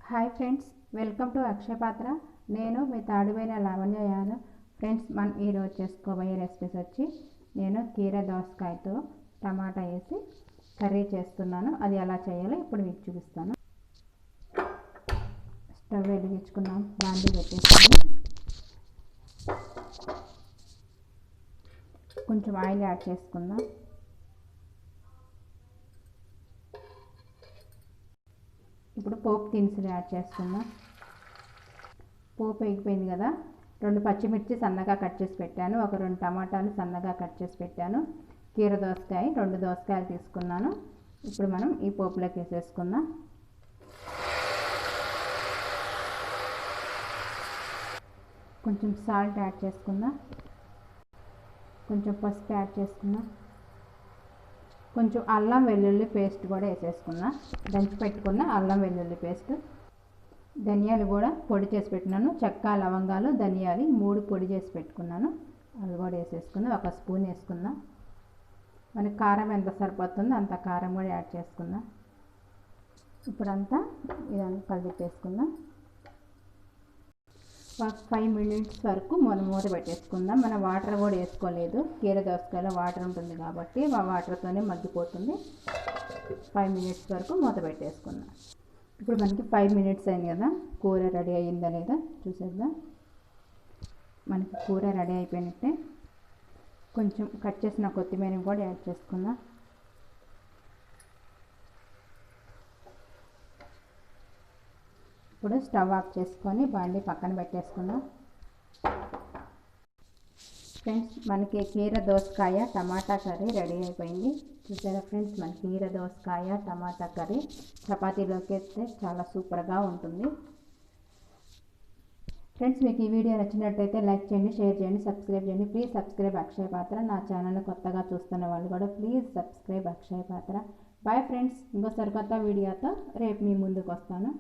Hi friends, welcome to అక్షయ పాత్ర. నేను మీ తాడువైన Lavanya Yadav. Friends, మనం ఈరోజు చేసుకోబోయే రెసిపీస్ వచ్చి నేను కీర దోసకాయతో టమాటా వేసి కర్రీ చేస్తున్నాను. అది ఎలా చేయాలో ఇప్పుడు మీకు చూపిస్తాను. స్టవ్ వెలిగించుకున్నాం, బాండీ పెట్టేసుకుని కొంచెం ఆయిల్ యాడ్ చేసుకుందాం. ఇప్పుడు పోపు దినుసులు యాడ్ చేసుకుందాం. పోపు వేగిపోయింది కదా, 2 పచ్చిమిర్చి సన్నగా కట్ చేసి పెట్టాను, ఒక 2 టమాటాలు సన్నగా కట్ చేసి పెట్టాను, కీర దోసకాయ 2 దోసకాయలు తీసుకున్నాను. ఇప్పుడు మనం ఈ పోపులోకి వేసేసుకుందాం. కొంచెం సాల్ట్ యాడ్ చేసుకుందాం, కొంచెం పసుపు యాడ్ చేసుకుందాం, కొంచెం అల్లం వెల్లుల్లి పేస్ట్ కూడా వేసేసుకున్నా, దంచి పెట్టుకున్న అల్లం వెల్లుల్లి పేస్ట్. ధనియాలు కూడా పొడి చేసి పెట్టినాను, చెక్క లవంగాలు ధనియాలు 3 పొడి చేసి పెట్టుకున్నాను, అవి కూడా వేసేసుకుందాం. 1 స్పూన్ వేసుకుందాం. మనకి కారం ఎంత సరిపోతుందో అంత కారం కూడా యాడ్ చేసుకుందాం. ఇప్పుడంతా ఇదంతా కలిపేసుకుందాం. 5 మినిట్స్ వరకు మనం మూత పెట్టేసుకుందాం. మనం వాటర్ కూడా వేసుకోలేదు, కీర దోసకాయలో వాటర్ ఉంటుంది కాబట్టి ఆ వాటర్తోనే మగ్గిపోతుంది. 5 మినిట్స్ వరకు మూత పెట్టేసుకుందాం. ఇప్పుడు మనకి 5 మినిట్స్ అయింది కదా, కూర రెడీ అయ్యిందా లేదా చూసేద్దాం. మనకి కూర రెడీ అయిపోయినట్టే. కొంచెం కట్ చేసిన కొత్తిమీర కూడా యాడ్ చేసుకుందాం. ఇప్పుడు స్టవ్ ఆఫ్ చేసుకొని బాండీ పక్కన పెట్టేసుకుందాం. ఫ్రెండ్స్, మనకి కీర దోసకాయ టమాటా కర్రీ రెడీ అయిపోయింది. చూసారా ఫ్రెండ్స్, మన కీర దోసకాయ టమాటా కర్రీ చపాతీలోకి అయితే చాలా సూపర్గా ఉంటుంది. ఫ్రెండ్స్, మీకు ఈ వీడియో నచ్చినట్టయితే లైక్ చేయండి, షేర్ చేయండి, సబ్స్క్రైబ్ చేయండి. ప్లీజ్ సబ్స్క్రైబ్ అక్షయ పాత్ర. నా ఛానల్ కొత్తగా చూస్తున్న వాళ్ళు కూడా ప్లీజ్ సబ్స్క్రైబ్ అక్షయ పాత్ర. బాయ్ ఫ్రెండ్స్, ఇంకో సరికొత్త వీడియోతో రేపు మీ ముందుకు వస్తాను.